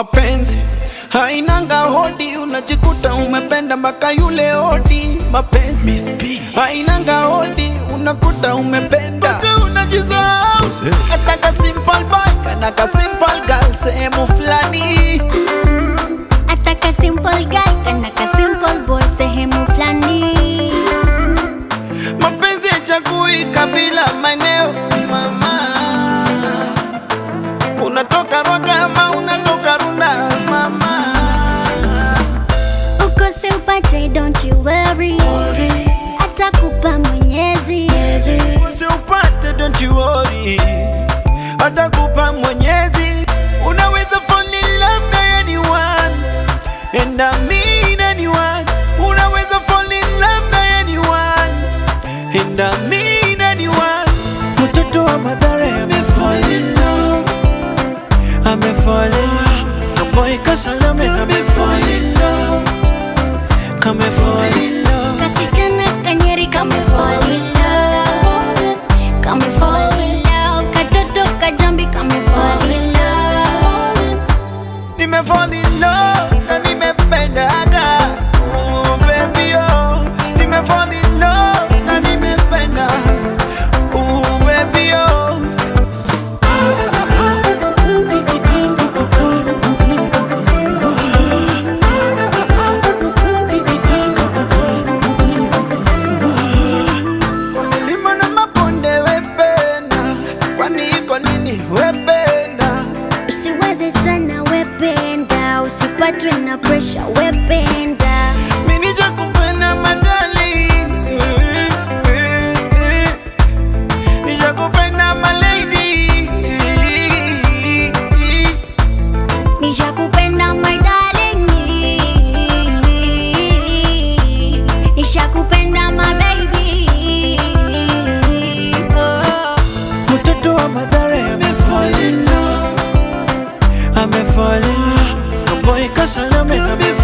Mapenzi hainanga hodi, unajikuta umependa mpaka yule hodi. Mapenzi hainanga hodi, unakuta umependa mpaka unajisahau. Ataka simple boy kana ka simple girl sehemu fulani. Ataka simple guy kana ka simple boy sehemu fulani. Mapenzi hachagui kabila, maeneo mama. Unatoka Rwaka ama unatoka Runda mama. Ukose upate don't you worry, atakupa Mwenyezi. Ukose upate don't you worry, atakupa Mwenyezi. Unaweza fall in love na anyone, and I mean anyone. Unaweza fall in love na anyone, and I mean anyone. Mtoto wa Mathare amefall in love, amefall in love. Kaboy Kasalame amefall in love, kamefall in love. Kasichana Kanyeri kamefall in love, kamefall in love. Katoto Kajambi kamefall in love. Nimefall in love na nimependaga. Oh baby oh, nimefall in love na nimependa. Oh baby oh. Kwa milima na mabonde wependa, kwani iko nini wependa? Usiwaze sana wependa, usipatwe na pressure wependa. Mimi nijakupenda madali, nijakupenda malady, Nishakupenda my darling, nishakupenda my baby. Oh. mtoto wa Mathare amefall in love, amefall in love. Kaboy Kasalame amefall